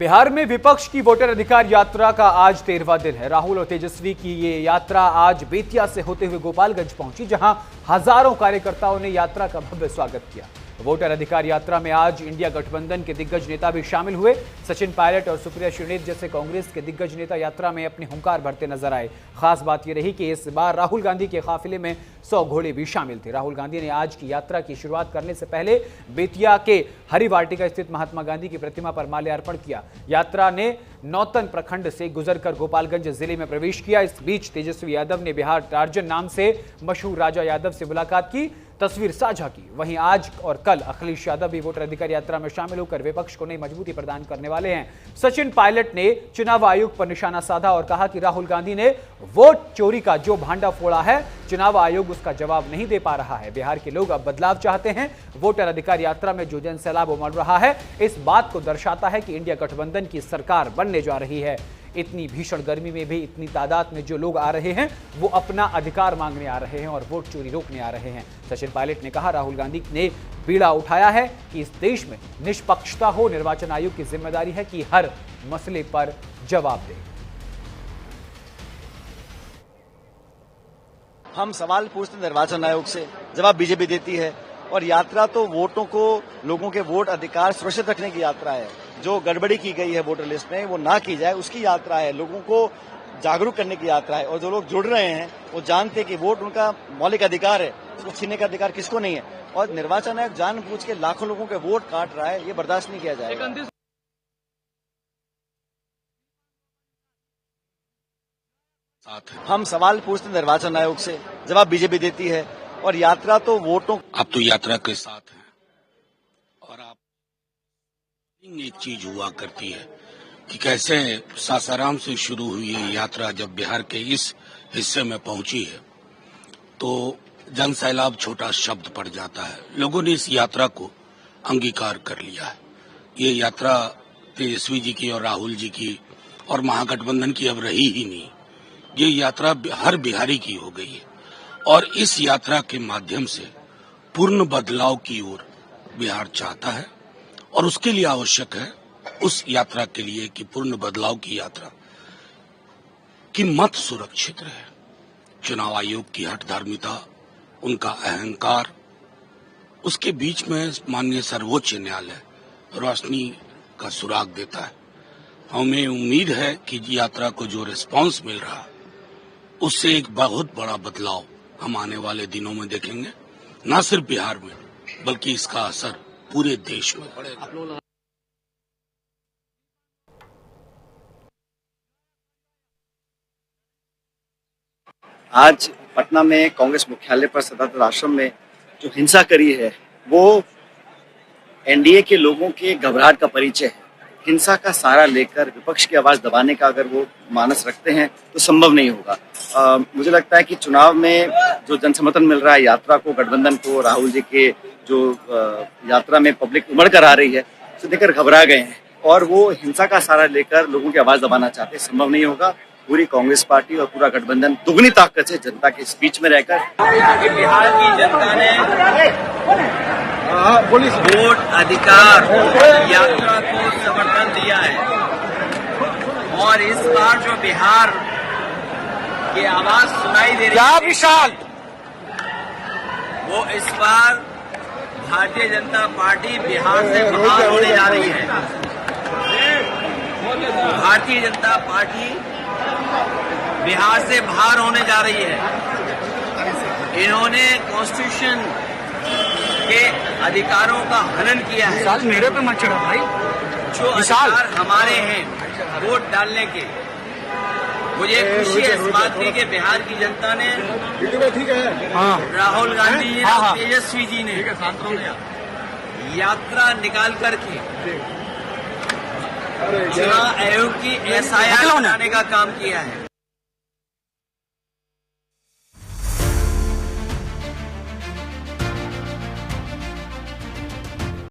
बिहार में विपक्ष की वोटर अधिकार यात्रा का आज 13वां दिन है। राहुल और तेजस्वी की ये यात्रा आज बेतिया से होते हुए गोपालगंज पहुंची, जहां हजारों कार्यकर्ताओं ने यात्रा का भव्य स्वागत किया। वोटर अधिकार यात्रा में आज इंडिया गठबंधन के दिग्गज नेता भी शामिल हुए। सचिन पायलट और सुप्रिया श्रीनेत जैसे कांग्रेस के दिग्गज नेता यात्रा में अपनी हुंकार भरते नजर आए। खास बात यह रही कि इस बार राहुल गांधी के काफिले में 100 घोड़े भी शामिल थे। राहुल गांधी ने आज की यात्रा की शुरुआत करने से पहले बेतिया के हरि वाटिका स्थित महात्मा गांधी की प्रतिमा पर माल्यार्पण किया। यात्रा ने नौतन प्रखंड से गुजरकर गोपालगंज जिले में प्रवेश किया। इस बीच तेजस्वी यादव ने बिहार टार्जन नाम से मशहूर राजा यादव से मुलाकात की, तस्वीर साझा की। वहीं आज और कल अखिलेश यादव भी वोटर अधिकार यात्रा में शामिल होकर विपक्ष को नई मजबूती प्रदान करने वाले हैं। सचिन पायलट ने चुनाव आयोग पर निशाना साधा और कहा कि राहुल गांधी ने वोट चोरी का जो भांडा फोड़ा है, चुनाव आयोग उसका जवाब नहीं दे पा रहा है। बिहार के लोग अब बदलाव चाहते हैं। वोटर अधिकार यात्रा में जो जनसैलाब उमड़ रहा है, इस बात को दर्शाता है कि इंडिया गठबंधन की सरकार बनने जा रही है। इतनी भीषण गर्मी में भी इतनी तादाद में जो लोग आ रहे हैं, वो अपना अधिकार मांगने आ रहे हैं और वोट चोरी रोकने आ रहे हैं। सचिन पायलट ने कहा, राहुल गांधी ने बीड़ा उठाया है कि इस देश में निष्पक्षता हो। निर्वाचन आयोग की जिम्मेदारी है कि हर मसले पर जवाब दे। हम सवाल पूछते निर्वाचन आयोग से, जवाब बीजेपी देती है। और यात्रा तो वोटों को, लोगों के वोट अधिकार सुरक्षित रखने की यात्रा है। जो गड़बड़ी की गई है वोटर लिस्ट में, वो ना की जाए, उसकी यात्रा है। लोगों को जागरूक करने की यात्रा है। और जो लोग जुड़ रहे हैं वो जानते हैं कि वोट उनका मौलिक अधिकार है, उसको छीनने का अधिकार किसको नहीं है। और निर्वाचन आयोग जानबूझ के लाखों लोगों के वोट काट रहा है, ये बर्दाश्त नहीं किया जाएगा। हम सवाल पूछते निर्वाचन आयोग से, जवाब बीजेपी देती है। और यात्रा तो वोटों, आप तो यात्रा के साथ हैं और आप एक चीज हुआ करती है कि कैसे सासाराम से शुरू हुई ये यात्रा जब बिहार के इस हिस्से में पहुंची है तो जन सैलाब छोटा शब्द पड़ जाता है। लोगों ने इस यात्रा को अंगीकार कर लिया है। ये यात्रा तेजस्वी जी की और राहुल जी की और महागठबंधन की अब रही ही नहीं। ये यात्रा हर बिहारी की हो गई है और इस यात्रा के माध्यम से पूर्ण बदलाव की ओर बिहार चाहता है और उसके लिए आवश्यक है, उस यात्रा के लिए कि पूर्ण बदलाव की यात्रा की मत सुरक्षित रहे। चुनाव आयोग की हठधर्मिता, उनका अहंकार, उसके बीच में माननीय सर्वोच्च न्यायालय रोशनी का सुराग देता है। हमें उम्मीद है कि यात्रा को जो रिस्पांस मिल रहा है उससे एक बहुत बड़ा बदलाव हम आने वाले दिनों में देखेंगे, न सिर्फ बिहार में बल्कि इसका असर पूरे देश में पड़ेगा। आज पटना में कांग्रेस मुख्यालय पर सदानंद आश्रम में जो हिंसा करी है, वो एनडीए के लोगों के घबराहट का परिचय है। हिंसा का सहारा लेकर विपक्ष की आवाज दबाने का अगर वो मानस रखते हैं तो संभव नहीं होगा। मुझे लगता है कि चुनाव में जो जनसमर्थन मिल रहा है यात्रा को, गठबंधन को, राहुल जी के जो यात्रा में पब्लिक उमड़ कर आ रही है, उसे देखकर घबरा गए हैं और वो हिंसा का सहारा लेकर लोगों की आवाज दबाना चाहते हैं। संभव नहीं होगा। पूरी कांग्रेस पार्टी और पूरा गठबंधन दुगनी ताकत से जनता के बीच में रहकर बिहार की जनता ने वोट अधिकार यात्रा को समर्थन दिया है और इस बार जो बिहार की आवाज सुनाई दे रही है, वो इस बार भारतीय जनता पार्टी बिहार से बाहर होने जा रही है। भारतीय जनता पार्टी बिहार से बाहर होने जा रही है। इन्होंने कॉन्स्टिट्यूशन के अधिकारों का हनन किया है। मेरे पे मत चढ़ो भाई। जो अधिकार हमारे हैं वोट डालने के, मुझे खुशी है इस बात की कि बिहार की जनता ने, राहुल गांधी जी और तेजस्वी जी ने यात्रा निकाल करके चुनाव आयोग की SIR बनाने का काम किया है।